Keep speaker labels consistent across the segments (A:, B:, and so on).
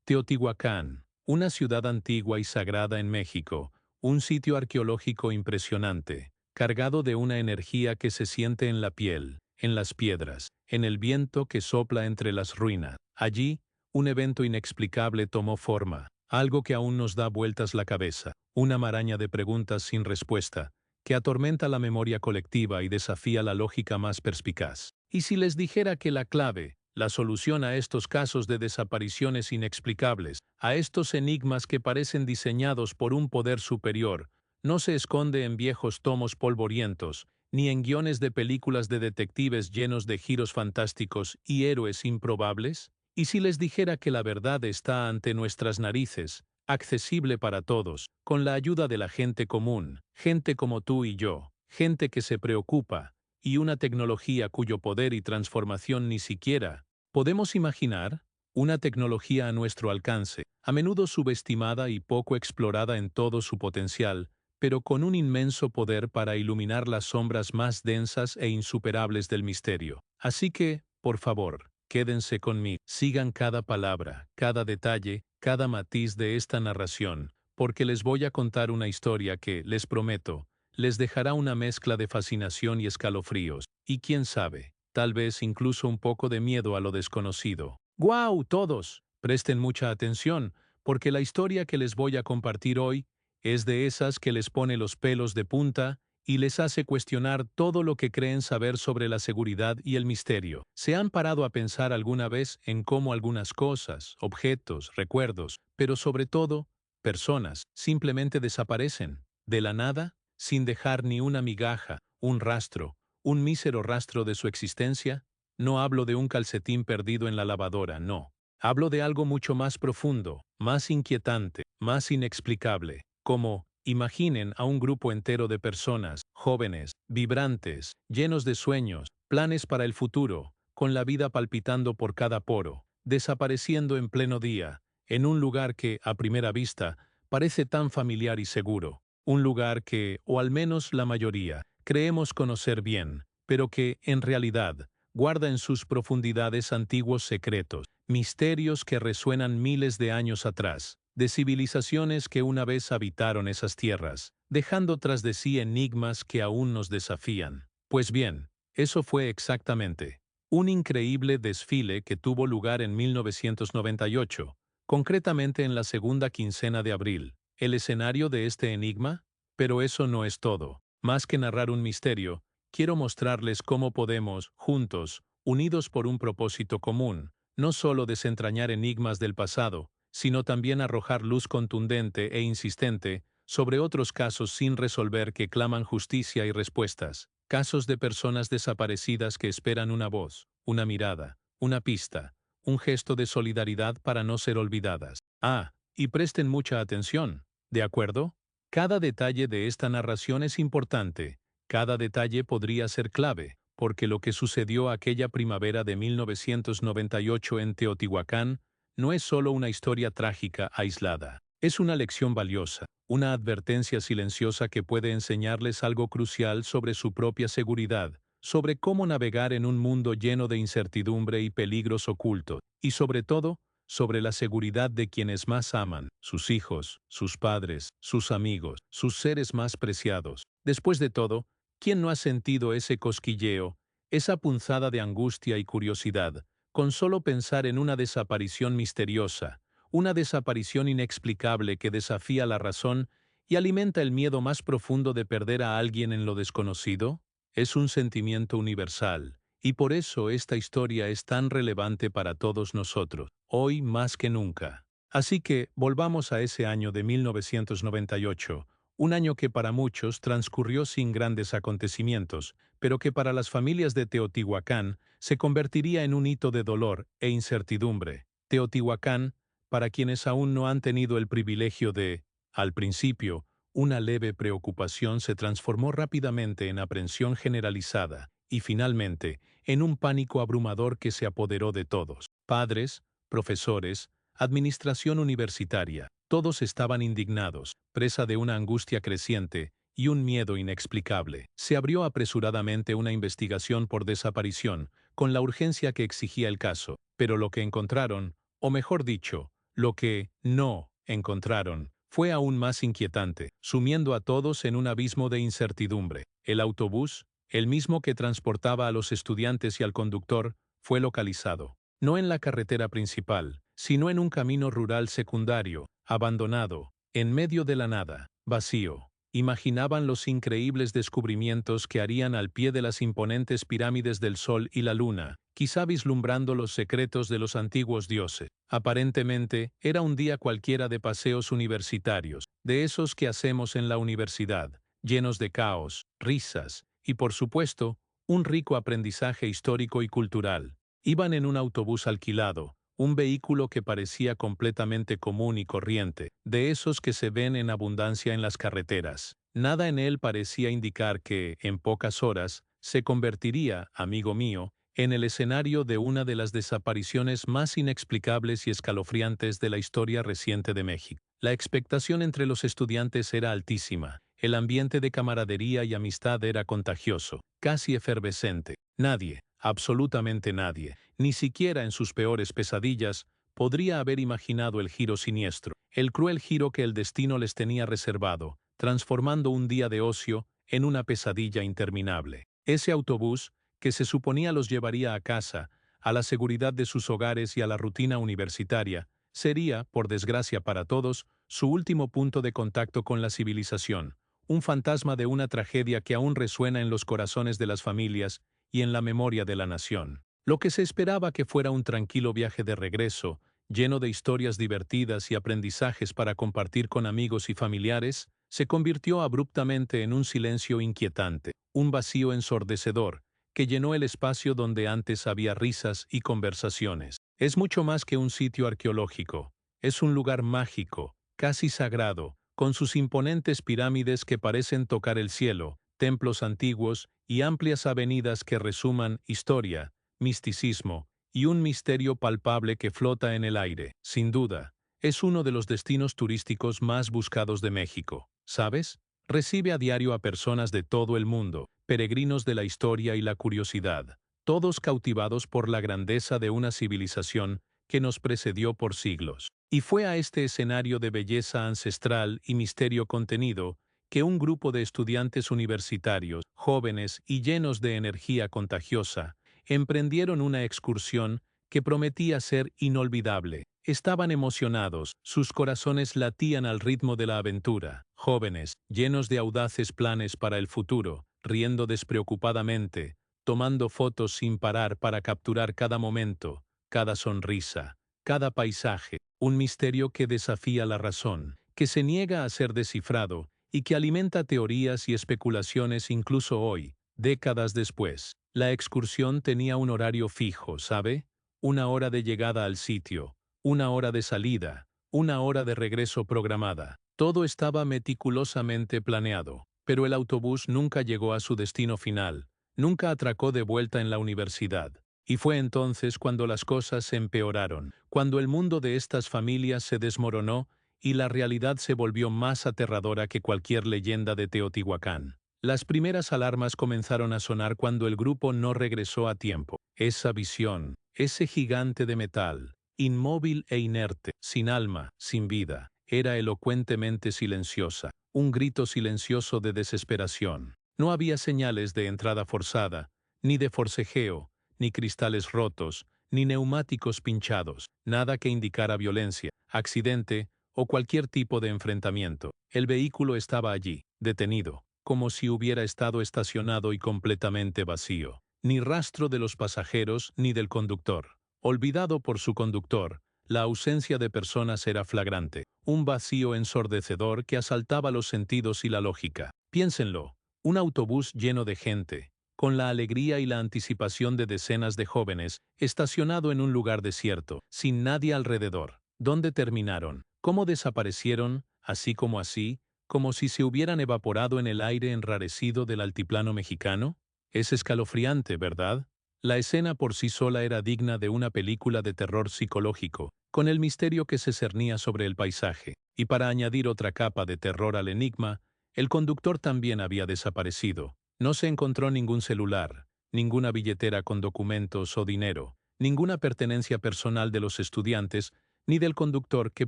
A: Teotihuacán, una ciudad antigua y sagrada en México, un sitio arqueológico impresionante, cargado de una energía que se siente en la piel, en las piedras, en el viento que sopla entre las ruinas. Allí, un evento inexplicable tomó forma, algo que aún nos da vueltas la cabeza, una maraña de preguntas sin respuesta, que atormenta la memoria colectiva y desafía la lógica más perspicaz. ¿Y si les dijera que la clave, la solución a estos casos de desapariciones inexplicables, a estos enigmas que parecen diseñados por un poder superior, no se esconde en viejos tomos polvorientos, ni en guiones de películas de detectives llenos de giros fantásticos y héroes improbables? ¿Y si les dijera que la verdad está ante nuestras narices, accesible para todos, con la ayuda de la gente común, gente como tú y yo, gente que se preocupa, y una tecnología cuyo poder y transformación ni siquiera podemos imaginar? Una tecnología a nuestro alcance, a menudo subestimada y poco explorada en todo su potencial, pero con un inmenso poder para iluminar las sombras más densas e insuperables del misterio. Así que, por favor, quédense conmigo, sigan cada palabra, cada detalle, cada matiz de esta narración, porque les voy a contar una historia que, les prometo, les dejará una mezcla de fascinación y escalofríos, y quién sabe, tal vez incluso un poco de miedo a lo desconocido. ¡Guau, todos! Presten mucha atención, porque la historia que les voy a compartir hoy es de esas que les pone los pelos de punta y les hace cuestionar todo lo que creen saber sobre la seguridad y el misterio. ¿Se han parado a pensar alguna vez en cómo algunas cosas, objetos, recuerdos, pero sobre todo, personas, simplemente desaparecen, de la nada, sin dejar ni una migaja, un rastro, un mísero rastro de su existencia? No hablo de un calcetín perdido en la lavadora, no. Hablo de algo mucho más profundo, más inquietante, más inexplicable, como, imaginen a un grupo entero de personas, jóvenes, vibrantes, llenos de sueños, planes para el futuro, con la vida palpitando por cada poro, desapareciendo en pleno día, en un lugar que, a primera vista, parece tan familiar y seguro, un lugar que, o al menos la mayoría, creemos conocer bien, pero que, en realidad, guarda en sus profundidades antiguos secretos, misterios que resuenan miles de años atrás, de civilizaciones que una vez habitaron esas tierras, dejando tras de sí enigmas que aún nos desafían. Pues bien, eso fue exactamente un increíble desfile que tuvo lugar en 1998, concretamente en la segunda quincena de abril. ¿El escenario de este enigma? Pero eso no es todo. Más que narrar un misterio, quiero mostrarles cómo podemos, juntos, unidos por un propósito común, no solo desentrañar enigmas del pasado, sino también arrojar luz contundente e insistente sobre otros casos sin resolver que claman justicia y respuestas, casos de personas desaparecidas que esperan una voz, una mirada, una pista, un gesto de solidaridad para no ser olvidadas. Ah, y presten mucha atención, ¿de acuerdo? Cada detalle de esta narración es importante, cada detalle podría ser clave, porque lo que sucedió aquella primavera de 1998 en Teotihuacán no es solo una historia trágica aislada. Es una lección valiosa, una advertencia silenciosa que puede enseñarles algo crucial sobre su propia seguridad, sobre cómo navegar en un mundo lleno de incertidumbre y peligros ocultos, y sobre todo, sobre la seguridad de quienes más aman, sus hijos, sus padres, sus amigos, sus seres más preciados. Después de todo, ¿quién no ha sentido ese cosquilleo, esa punzada de angustia y curiosidad, con solo pensar en una desaparición misteriosa, una desaparición inexplicable que desafía la razón y alimenta el miedo más profundo de perder a alguien en lo desconocido? Es un sentimiento universal, y por eso esta historia es tan relevante para todos nosotros, hoy más que nunca. Así que, volvamos a ese año de 1998, un año que para muchos transcurrió sin grandes acontecimientos, pero que para las familias de Teotihuacán se convertiría en un hito de dolor e incertidumbre. Teotihuacán, para quienes aún no han tenido el privilegio de, al principio, una leve preocupación se transformó rápidamente en aprensión generalizada y finalmente en un pánico abrumador que se apoderó de todos. Padres, profesores, administración universitaria, todos estaban indignados, presa de una angustia creciente y un miedo inexplicable. Se abrió apresuradamente una investigación por desaparición, con la urgencia que exigía el caso, pero lo que encontraron, o mejor dicho, Lo que no encontraron fue aún más inquietante, sumiendo a todos en un abismo de incertidumbre. El autobús, el mismo que transportaba a los estudiantes y al conductor, fue localizado, no en la carretera principal, sino en un camino rural secundario, abandonado, en medio de la nada, vacío. Imaginaban los increíbles descubrimientos que harían al pie de las imponentes pirámides del Sol y la Luna, quizá vislumbrando los secretos de los antiguos dioses. Aparentemente, era un día cualquiera de paseos universitarios, de esos que hacemos en la universidad, llenos de caos, risas y, por supuesto, un rico aprendizaje histórico y cultural. Iban en un autobús alquilado, un vehículo que parecía completamente común y corriente, de esos que se ven en abundancia en las carreteras. Nada en él parecía indicar que, en pocas horas, se convertiría, amigo mío, en el escenario de una de las desapariciones más inexplicables y escalofriantes de la historia reciente de México. La expectación entre los estudiantes era altísima, el ambiente de camaradería y amistad era contagioso, casi efervescente. Nadie, absolutamente nadie, ni siquiera en sus peores pesadillas, podría haber imaginado el giro siniestro, el cruel giro que el destino les tenía reservado, transformando un día de ocio en una pesadilla interminable. Ese autobús, que se suponía los llevaría a casa, a la seguridad de sus hogares y a la rutina universitaria, sería, por desgracia para todos, su último punto de contacto con la civilización, un fantasma de una tragedia que aún resuena en los corazones de las familias y en la memoria de la nación. Lo que se esperaba que fuera un tranquilo viaje de regreso, lleno de historias divertidas y aprendizajes para compartir con amigos y familiares, se convirtió abruptamente en un silencio inquietante, un vacío ensordecedor, que llenó el espacio donde antes había risas y conversaciones. Es mucho más que un sitio arqueológico, es un lugar mágico, casi sagrado, con sus imponentes pirámides que parecen tocar el cielo, templos antiguos y amplias avenidas que resuman historia, misticismo y un misterio palpable que flota en el aire. Sin duda, es uno de los destinos turísticos más buscados de México, ¿sabes? Recibe a diario a personas de todo el mundo, peregrinos de la historia y la curiosidad, todos cautivados por la grandeza de una civilización que nos precedió por siglos. Y fue a este escenario de belleza ancestral y misterio contenido que un grupo de estudiantes universitarios, jóvenes y llenos de energía contagiosa, emprendieron una excursión que prometía ser inolvidable. Estaban emocionados, sus corazones latían al ritmo de la aventura, jóvenes, llenos de audaces planes para el futuro, riendo despreocupadamente, tomando fotos sin parar para capturar cada momento, cada sonrisa, cada paisaje, un misterio que desafía la razón, que se niega a ser descifrado y que alimenta teorías y especulaciones incluso hoy, décadas después. La excursión tenía un horario fijo, ¿sabe? Una hora de llegada al sitio, una hora de salida, una hora de regreso programada. Todo estaba meticulosamente planeado, pero el autobús nunca llegó a su destino final, nunca atracó de vuelta en la universidad. Y fue entonces cuando las cosas se empeoraron, cuando el mundo de estas familias se desmoronó y la realidad se volvió más aterradora que cualquier leyenda de Teotihuacán. Las primeras alarmas comenzaron a sonar cuando el grupo no regresó a tiempo. Esa visión, ese gigante de metal, inmóvil e inerte, sin alma, sin vida, era elocuentemente silenciosa, un grito silencioso de desesperación. No había señales de entrada forzada, ni de forcejeo, ni cristales rotos, ni neumáticos pinchados, nada que indicara violencia, accidente o cualquier tipo de enfrentamiento. El vehículo estaba allí, detenido, como si hubiera estado estacionado y completamente vacío. Ni rastro de los pasajeros ni del conductor. Olvidado por su conductor, la ausencia de personas era flagrante, un vacío ensordecedor que asaltaba los sentidos y la lógica. Piénsenlo, un autobús lleno de gente, con la alegría y la anticipación de decenas de jóvenes, estacionado en un lugar desierto, sin nadie alrededor. ¿Dónde terminaron? ¿Cómo desaparecieron, así, como si se hubieran evaporado en el aire enrarecido del altiplano mexicano? Es escalofriante, ¿verdad? La escena por sí sola era digna de una película de terror psicológico, con el misterio que se cernía sobre el paisaje. Y para añadir otra capa de terror al enigma, el conductor también había desaparecido. No se encontró ningún celular, ninguna billetera con documentos o dinero, ninguna pertenencia personal de los estudiantes, ni del conductor que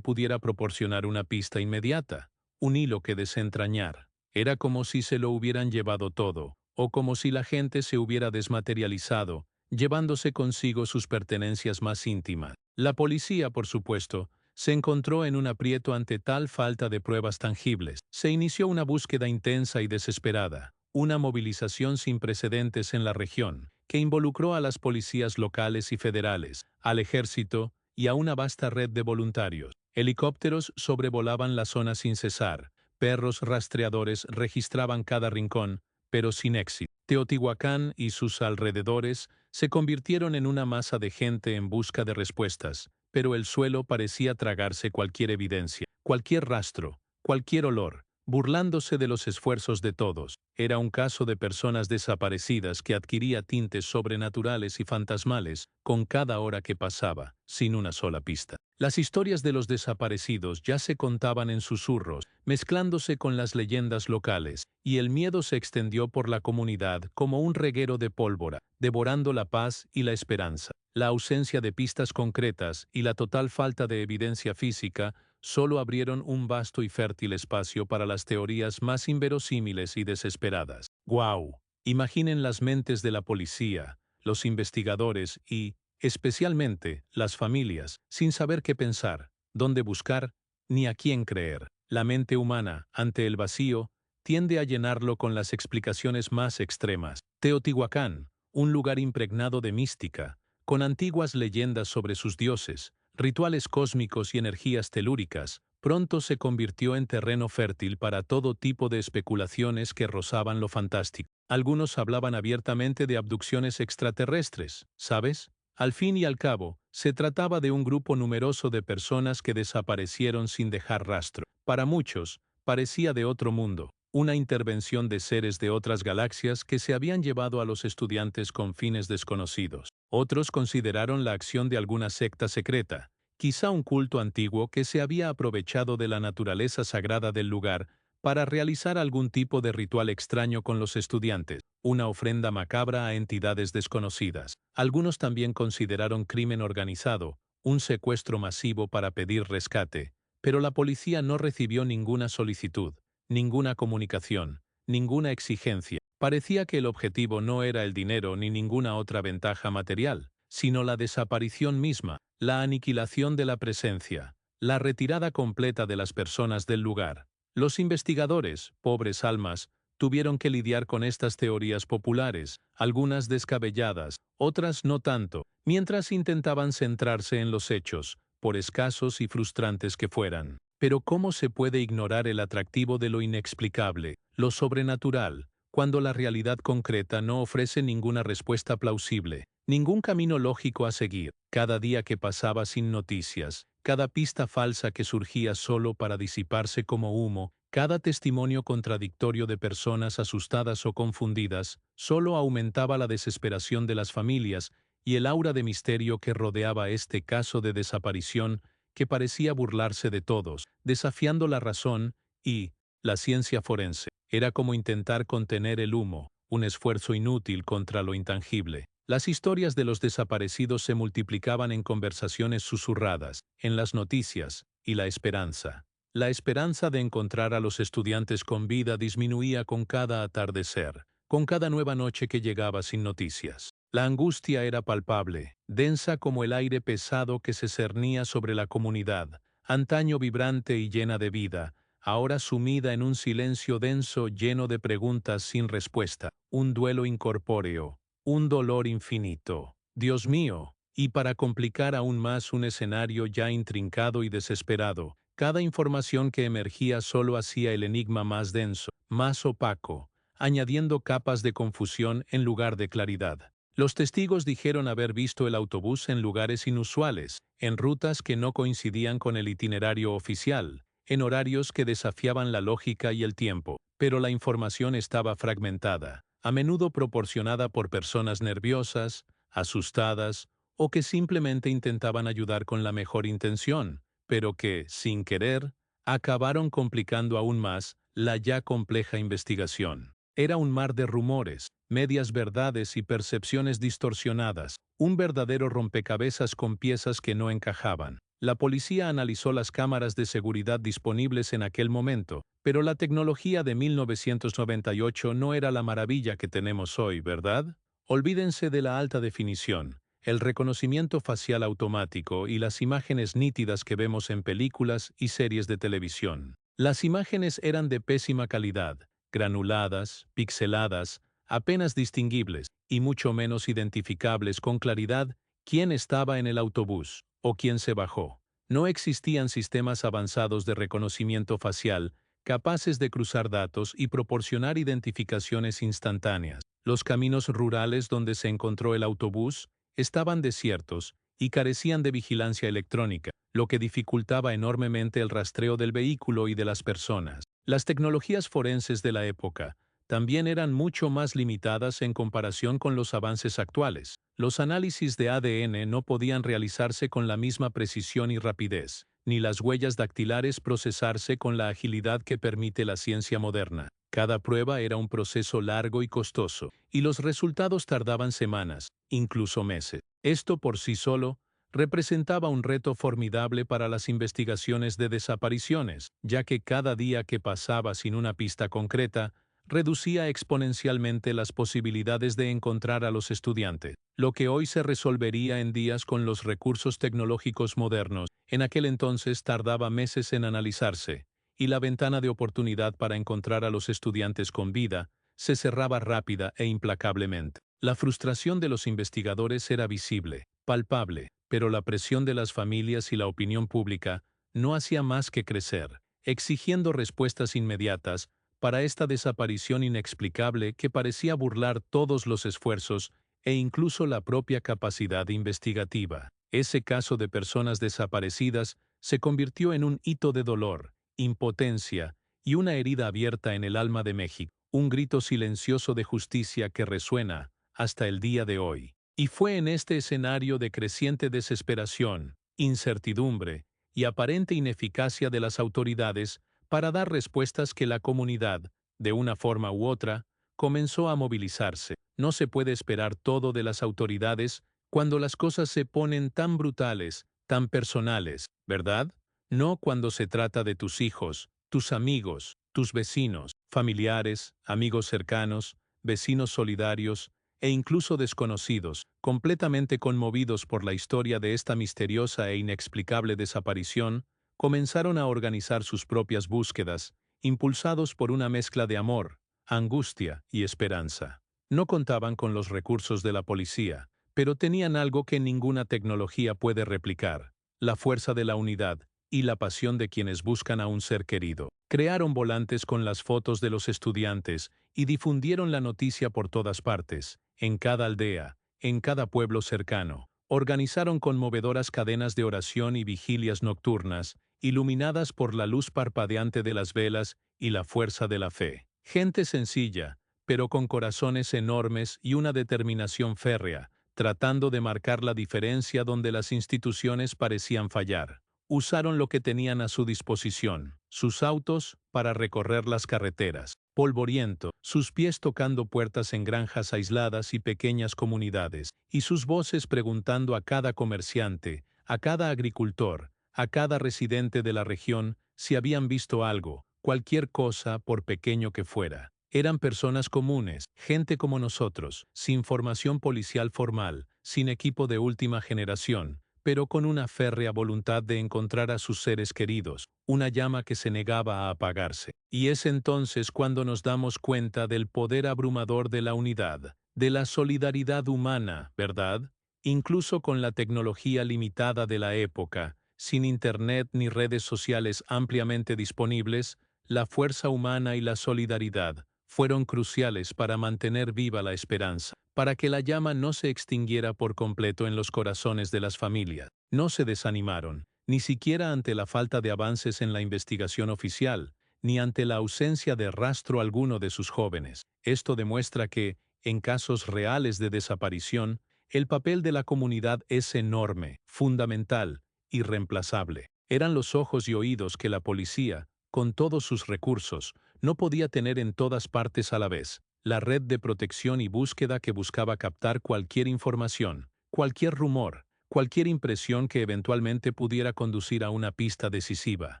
A: pudiera proporcionar una pista inmediata, un hilo que desentrañar. Era como si se lo hubieran llevado todo, o como si la gente se hubiera desmaterializado, llevándose consigo sus pertenencias más íntimas. La policía, por supuesto, se encontró en un aprieto ante tal falta de pruebas tangibles. Se inició una búsqueda intensa y desesperada, una movilización sin precedentes en la región, que involucró a las policías locales y federales, al ejército y a una vasta red de voluntarios. Helicópteros sobrevolaban la zona sin cesar, perros rastreadores registraban cada rincón, pero sin éxito. Teotihuacán y sus alrededores se convirtieron en una masa de gente en busca de respuestas, pero el suelo parecía tragarse cualquier evidencia, cualquier rastro, cualquier olor, burlándose de los esfuerzos de todos. Era un caso de personas desaparecidas que adquiría tintes sobrenaturales y fantasmales con cada hora que pasaba, sin una sola pista. Las historias de los desaparecidos ya se contaban en susurros, mezclándose con las leyendas locales, y el miedo se extendió por la comunidad como un reguero de pólvora, devorando la paz y la esperanza. La ausencia de pistas concretas y la total falta de evidencia física solo abrieron un vasto y fértil espacio para las teorías más inverosímiles y desesperadas. ¡Guau! Imaginen las mentes de la policía, los investigadores y, especialmente, las familias, sin saber qué pensar, dónde buscar, ni a quién creer. La mente humana, ante el vacío, tiende a llenarlo con las explicaciones más extremas. Teotihuacán, un lugar impregnado de mística, con antiguas leyendas sobre sus dioses, rituales cósmicos y energías telúricas, pronto se convirtió en terreno fértil para todo tipo de especulaciones que rozaban lo fantástico. Algunos hablaban abiertamente de abducciones extraterrestres, ¿sabes? Al fin y al cabo, se trataba de un grupo numeroso de personas que desaparecieron sin dejar rastro. Para muchos, parecía de otro mundo, una intervención de seres de otras galaxias que se habían llevado a los estudiantes con fines desconocidos. Otros consideraron la acción de alguna secta secreta, quizá un culto antiguo que se había aprovechado de la naturaleza sagrada del lugar para realizar algún tipo de ritual extraño con los estudiantes, una ofrenda macabra a entidades desconocidas. Algunos también consideraron crimen organizado, un secuestro masivo para pedir rescate, pero la policía no recibió ninguna solicitud, ninguna comunicación, ninguna exigencia. Parecía que el objetivo no era el dinero ni ninguna otra ventaja material, sino la desaparición misma, la aniquilación de la presencia, la retirada completa de las personas del lugar. Los investigadores, pobres almas, tuvieron que lidiar con estas teorías populares, algunas descabelladas, otras no tanto, mientras intentaban centrarse en los hechos, por escasos y frustrantes que fueran. Pero ¿cómo se puede ignorar el atractivo de lo inexplicable, lo sobrenatural, cuando la realidad concreta no ofrece ninguna respuesta plausible, ningún camino lógico a seguir? Cada día que pasaba sin noticias, cada pista falsa que surgía solo para disiparse como humo, cada testimonio contradictorio de personas asustadas o confundidas, solo aumentaba la desesperación de las familias y el aura de misterio que rodeaba este caso de desaparición que parecía burlarse de todos, desafiando la razón y la ciencia forense. Era como intentar contener el humo, un esfuerzo inútil contra lo intangible. Las historias de los desaparecidos se multiplicaban en conversaciones susurradas, en las noticias, y la esperanza. La esperanza de encontrar a los estudiantes con vida disminuía con cada atardecer, con cada nueva noche que llegaba sin noticias. La angustia era palpable, densa como el aire pesado que se cernía sobre la comunidad, antaño vibrante y llena de vida, ahora sumida en un silencio denso lleno de preguntas sin respuesta, un duelo incorpóreo, un dolor infinito. Dios mío, y para complicar aún más un escenario ya intrincado y desesperado, cada información que emergía solo hacía el enigma más denso, más opaco, añadiendo capas de confusión en lugar de claridad. Los testigos dijeron haber visto el autobús en lugares inusuales, en rutas que no coincidían con el itinerario oficial, en horarios que desafiaban la lógica y el tiempo, pero la información estaba fragmentada, a menudo proporcionada por personas nerviosas, asustadas, o que simplemente intentaban ayudar con la mejor intención, pero que, sin querer, acabaron complicando aún más la ya compleja investigación. Era un mar de rumores, medias verdades y percepciones distorsionadas, un verdadero rompecabezas con piezas que no encajaban. La policía analizó las cámaras de seguridad disponibles en aquel momento, pero la tecnología de 1998 no era la maravilla que tenemos hoy, ¿verdad? Olvídense de la alta definición, el reconocimiento facial automático y las imágenes nítidas que vemos en películas y series de televisión. Las imágenes eran de pésima calidad, granuladas, pixeladas, apenas distinguibles, y mucho menos identificables con claridad quién estaba en el autobús o quién se bajó. No existían sistemas avanzados de reconocimiento facial capaces de cruzar datos y proporcionar identificaciones instantáneas. Los caminos rurales donde se encontró el autobús estaban desiertos y carecían de vigilancia electrónica, lo que dificultaba enormemente el rastreo del vehículo y de las personas. Las tecnologías forenses de la época también eran mucho más limitadas en comparación con los avances actuales. Los análisis de ADN no podían realizarse con la misma precisión y rapidez, ni las huellas dactilares procesarse con la agilidad que permite la ciencia moderna. Cada prueba era un proceso largo y costoso, y los resultados tardaban semanas, incluso meses. Esto por sí solo representaba un reto formidable para las investigaciones de desapariciones, ya que cada día que pasaba sin una pista concreta, reducía exponencialmente las posibilidades de encontrar a los estudiantes. Lo que hoy se resolvería en días con los recursos tecnológicos modernos, en aquel entonces tardaba meses en analizarse, y la ventana de oportunidad para encontrar a los estudiantes con vida se cerraba rápida e implacablemente. La frustración de los investigadores era visible, palpable, pero la presión de las familias y la opinión pública no hacía más que crecer, exigiendo respuestas inmediatas para esta desaparición inexplicable que parecía burlar todos los esfuerzos e incluso la propia capacidad investigativa. Ese caso de personas desaparecidas se convirtió en un hito de dolor, impotencia y una herida abierta en el alma de México, un grito silencioso de justicia que resuena hasta el día de hoy. Y fue en este escenario de creciente desesperación, incertidumbre y aparente ineficacia de las autoridades para dar respuestas que la comunidad, de una forma u otra, comenzó a movilizarse. No se puede esperar todo de las autoridades cuando las cosas se ponen tan brutales, tan personales, ¿verdad? No cuando se trata de tus hijos, tus amigos, tus vecinos, familiares, amigos cercanos, vecinos solidarios e incluso desconocidos, completamente conmovidos por la historia de esta misteriosa e inexplicable desaparición, comenzaron a organizar sus propias búsquedas, impulsados por una mezcla de amor, angustia y esperanza. No contaban con los recursos de la policía, pero tenían algo que ninguna tecnología puede replicar: la fuerza de la unidad y la pasión de quienes buscan a un ser querido. Crearon volantes con las fotos de los estudiantes y difundieron la noticia por todas partes, en cada aldea, en cada pueblo cercano. Organizaron conmovedoras cadenas de oración y vigilias nocturnas, iluminadas por la luz parpadeante de las velas y la fuerza de la fe. Gente sencilla, pero con corazones enormes y una determinación férrea, tratando de marcar la diferencia donde las instituciones parecían fallar. Usaron lo que tenían a su disposición: sus autos para recorrer las carreteras, polvoriento, sus pies tocando puertas en granjas aisladas y pequeñas comunidades, y sus voces preguntando a cada comerciante, a cada agricultor, a cada residente de la región si habían visto algo, cualquier cosa por pequeño que fuera. Eran personas comunes, gente como nosotros, sin formación policial formal, sin equipo de última generación, pero con una férrea voluntad de encontrar a sus seres queridos, una llama que se negaba a apagarse. Y es entonces cuando nos damos cuenta del poder abrumador de la unidad, de la solidaridad humana, ¿verdad? Incluso con la tecnología limitada de la época, sin Internet ni redes sociales ampliamente disponibles, la fuerza humana y la solidaridad fueron cruciales para mantener viva la esperanza, para que la llama no se extinguiera por completo en los corazones de las familias. No se desanimaron, ni siquiera ante la falta de avances en la investigación oficial, ni ante la ausencia de rastro alguno de sus jóvenes. Esto demuestra que, en casos reales de desaparición, el papel de la comunidad es enorme, fundamental, irreemplazable. Eran los ojos y oídos que la policía, con todos sus recursos, no podía tener en todas partes a la vez, la red de protección y búsqueda que buscaba captar cualquier información, cualquier rumor, cualquier impresión que eventualmente pudiera conducir a una pista decisiva.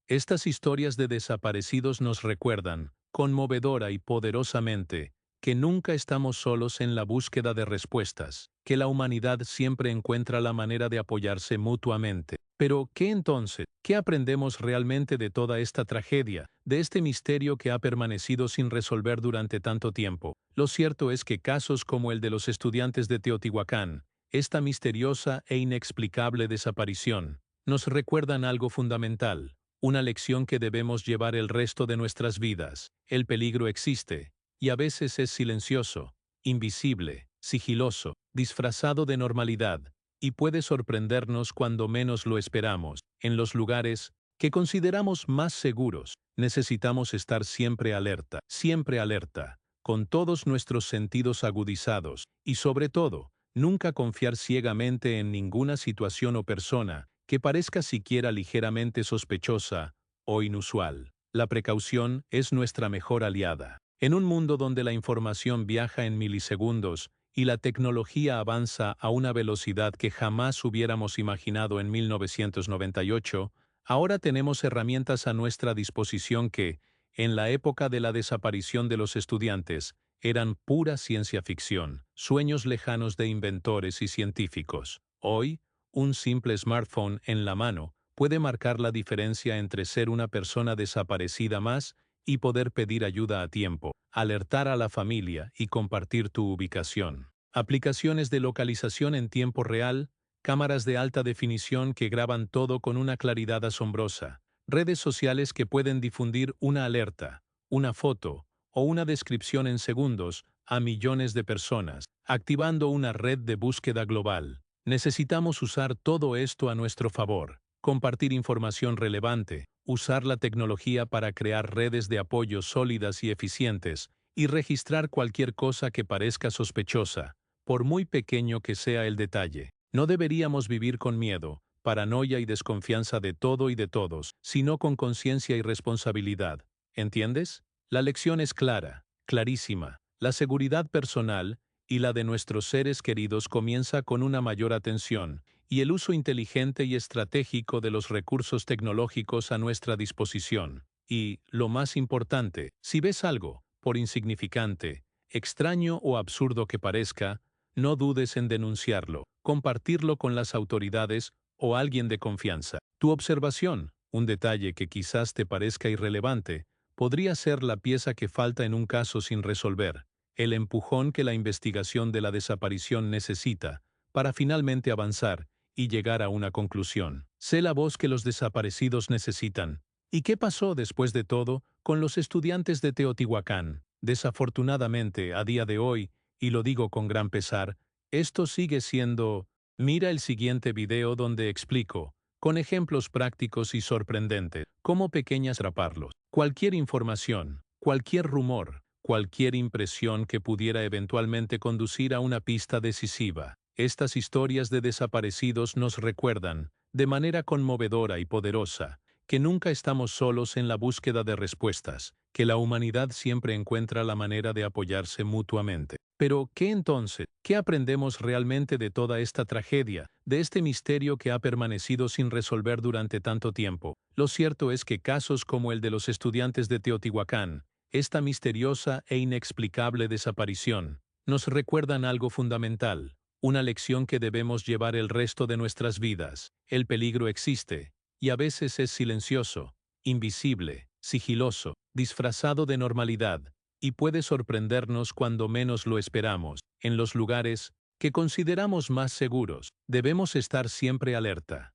A: Estas historias de desaparecidos nos recuerdan, conmovedora y poderosamente, que nunca estamos solos en la búsqueda de respuestas, que la humanidad siempre encuentra la manera de apoyarse mutuamente. Pero, ¿qué entonces? ¿Qué aprendemos realmente de toda esta tragedia, de este misterio que ha permanecido sin resolver durante tanto tiempo? Lo cierto es que casos como el de los estudiantes de Teotihuacán, esta misteriosa e inexplicable desaparición, nos recuerdan algo fundamental, una lección que debemos llevar el resto de nuestras vidas. El peligro existe, y a veces es silencioso, invisible, sigiloso, disfrazado de normalidad, y puede sorprendernos cuando menos lo esperamos. En los lugares que consideramos más seguros, necesitamos estar siempre alerta, con todos nuestros sentidos agudizados, y sobre todo, nunca confiar ciegamente en ninguna situación o persona que parezca siquiera ligeramente sospechosa o inusual. La precaución es nuestra mejor aliada. En un mundo donde la información viaja en milisegundos y la tecnología avanza a una velocidad que jamás hubiéramos imaginado en 1998, ahora tenemos herramientas a nuestra disposición que, en la época de la desaparición de los estudiantes, eran pura ciencia ficción, sueños lejanos de inventores y científicos. Hoy, un simple smartphone en la mano puede marcar la diferencia entre ser una persona desaparecida más y poder pedir ayuda a tiempo, alertar a la familia y compartir tu ubicación. Aplicaciones de localización en tiempo real, cámaras de alta definición que graban todo con una claridad asombrosa, redes sociales que pueden difundir una alerta, una foto o una descripción en segundos a millones de personas, activando una red de búsqueda global. Necesitamos usar todo esto a nuestro favor, compartir información relevante, usar la tecnología para crear redes de apoyo sólidas y eficientes, y registrar cualquier cosa que parezca sospechosa, por muy pequeño que sea el detalle. No deberíamos vivir con miedo, paranoia y desconfianza de todo y de todos, sino con conciencia y responsabilidad. ¿Entiendes? La lección es clara, clarísima. La seguridad personal y la de nuestros seres queridos comienza con una mayor atención y el uso inteligente y estratégico de los recursos tecnológicos a nuestra disposición. Y, lo más importante, si ves algo, por insignificante, extraño o absurdo que parezca, no dudes en denunciarlo, compartirlo con las autoridades o alguien de confianza. Tu observación, un detalle que quizás te parezca irrelevante, podría ser la pieza que falta en un caso sin resolver, el empujón que la investigación de la desaparición necesita para finalmente avanzar y llegar a una conclusión. Sé la voz que los desaparecidos necesitan. ¿Y qué pasó después de todo con los estudiantes de Teotihuacán? Desafortunadamente, a día de hoy, y lo digo con gran pesar, esto sigue siendo... Mira el siguiente video donde explico, con ejemplos prácticos y sorprendentes, cómo pequeñas atraparlos. Cualquier información, cualquier rumor, cualquier impresión que pudiera eventualmente conducir a una pista decisiva. Estas historias de desaparecidos nos recuerdan, de manera conmovedora y poderosa, que nunca estamos solos en la búsqueda de respuestas, que la humanidad siempre encuentra la manera de apoyarse mutuamente. Pero, ¿qué entonces? ¿Qué aprendemos realmente de toda esta tragedia, de este misterio que ha permanecido sin resolver durante tanto tiempo? Lo cierto es que casos como el de los estudiantes de Teotihuacán, esta misteriosa e inexplicable desaparición, nos recuerdan algo fundamental, una lección que debemos llevar el resto de nuestras vidas. El peligro existe, y a veces es silencioso, invisible, sigiloso, disfrazado de normalidad, y puede sorprendernos cuando menos lo esperamos. En los lugares que consideramos más seguros, debemos estar siempre alerta,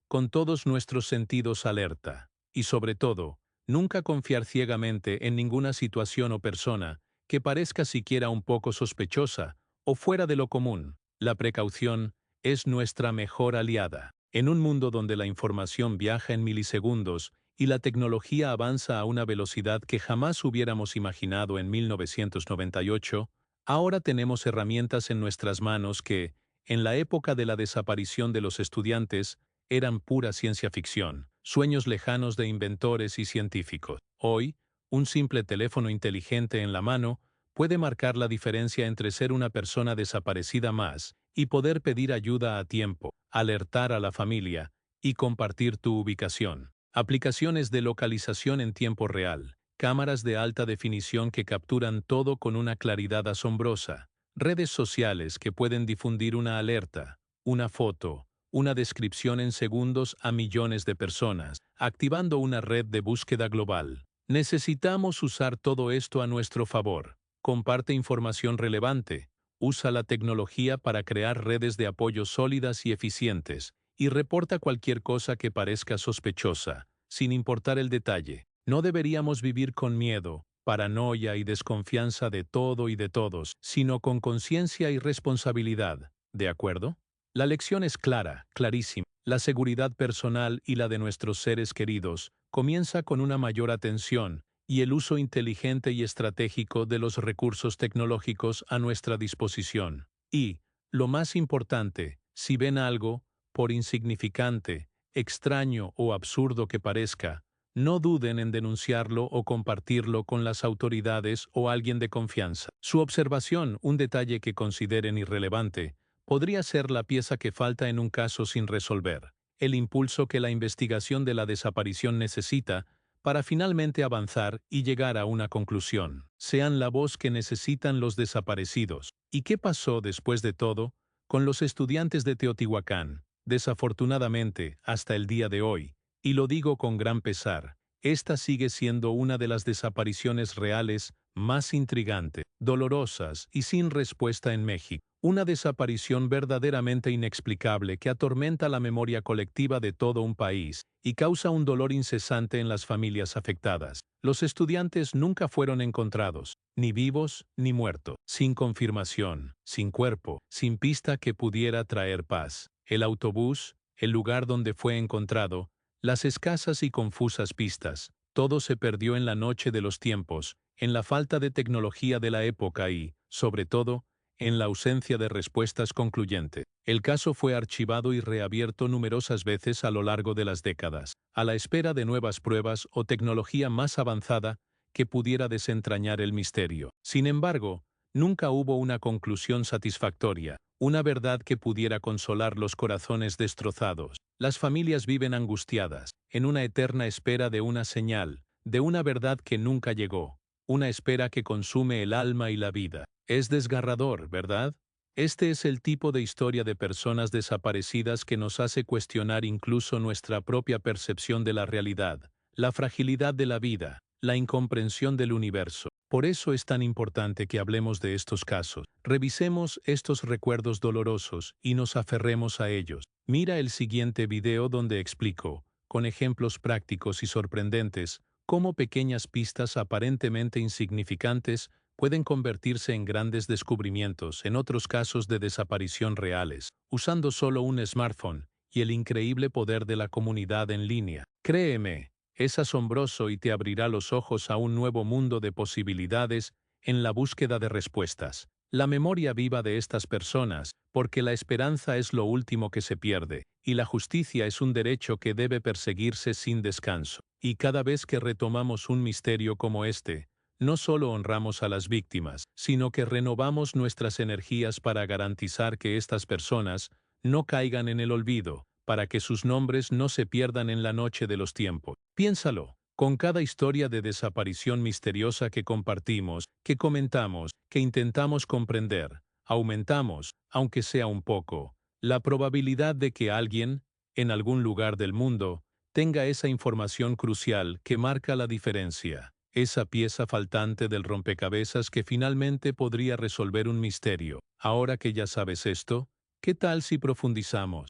A: con todos nuestros sentidos alerta, y sobre todo, nunca confiar ciegamente en ninguna situación o persona que parezca siquiera un poco sospechosa o fuera de lo común. La precaución es nuestra mejor aliada. En un mundo donde la información viaja en milisegundos y la tecnología avanza a una velocidad que jamás hubiéramos imaginado en 1998, ahora tenemos herramientas en nuestras manos que, en la época de la desaparición de los estudiantes, eran pura ciencia ficción, sueños lejanos de inventores y científicos. Hoy, un simple teléfono inteligente en la mano puede marcar la diferencia entre ser una persona desaparecida más y poder pedir ayuda a tiempo, alertar a la familia y compartir tu ubicación. Aplicaciones de localización en tiempo real, cámaras de alta definición que capturan todo con una claridad asombrosa, redes sociales que pueden difundir una alerta, una foto, una descripción en segundos a millones de personas, activando una red de búsqueda global. Necesitamos usar todo esto a nuestro favor. Comparte información relevante, usa la tecnología para crear redes de apoyo sólidas y eficientes, y reporta cualquier cosa que parezca sospechosa, sin importar el detalle. No deberíamos vivir con miedo, paranoia y desconfianza de todo y de todos, sino con conciencia y responsabilidad. ¿De acuerdo? La lección es clara, clarísima. La seguridad personal y la de nuestros seres queridos comienza con una mayor atención y el uso inteligente y estratégico de los recursos tecnológicos a nuestra disposición. Y, lo más importante, si ven algo, por insignificante, extraño o absurdo que parezca, no duden en denunciarlo o compartirlo con las autoridades o alguien de confianza. Su observación, un detalle que consideren irrelevante, podría ser la pieza que falta en un caso sin resolver, el impulso que la investigación de la desaparición necesita para finalmente avanzar y llegar a una conclusión. Sean la voz que necesitan los desaparecidos. ¿Y qué pasó después de todo con los estudiantes de Teotihuacán? Desafortunadamente, hasta el día de hoy, y lo digo con gran pesar, esta sigue siendo una de las desapariciones reales más intrigantes, dolorosas y sin respuesta en México. Una desaparición verdaderamente inexplicable que atormenta la memoria colectiva de todo un país y causa un dolor incesante en las familias afectadas. Los estudiantes nunca fueron encontrados, ni vivos ni muertos, sin confirmación, sin cuerpo, sin pista que pudiera traer paz. El autobús, el lugar donde fue encontrado, las escasas y confusas pistas, todo se perdió en la noche de los tiempos, en la falta de tecnología de la época y, sobre todo, en la ausencia de respuestas concluyentes. El caso fue archivado y reabierto numerosas veces a lo largo de las décadas, a la espera de nuevas pruebas o tecnología más avanzada que pudiera desentrañar el misterio. Sin embargo, nunca hubo una conclusión satisfactoria, una verdad que pudiera consolar los corazones destrozados. Las familias viven angustiadas, en una eterna espera de una señal, de una verdad que nunca llegó, una espera que consume el alma y la vida. Es desgarrador, ¿verdad? Este es el tipo de historia de personas desaparecidas que nos hace cuestionar incluso nuestra propia percepción de la realidad, la fragilidad de la vida, la incomprensión del universo. Por eso es tan importante que hablemos de estos casos, revisemos estos recuerdos dolorosos y nos aferremos a ellos. Mira el siguiente video donde explico, con ejemplos prácticos y sorprendentes, cómo pequeñas pistas aparentemente insignificantes pueden convertirse en grandes descubrimientos en otros casos de desaparición reales, usando solo un smartphone y el increíble poder de la comunidad en línea. Créeme, es asombroso y te abrirá los ojos a un nuevo mundo de posibilidades en la búsqueda de respuestas. La memoria viva de estas personas, porque la esperanza es lo último que se pierde, y la justicia es un derecho que debe perseguirse sin descanso. Y cada vez que retomamos un misterio como este, no solo honramos a las víctimas, sino que renovamos nuestras energías para garantizar que estas personas no caigan en el olvido, para que sus nombres no se pierdan en la noche de los tiempos. Piénsalo, con cada historia de desaparición misteriosa que compartimos, que comentamos, que intentamos comprender, aumentamos, aunque sea un poco, la probabilidad de que alguien, en algún lugar del mundo, tenga esa información crucial que marca la diferencia, esa pieza faltante del rompecabezas que finalmente podría resolver un misterio. Ahora que ya sabes esto, ¿qué tal si profundizamos?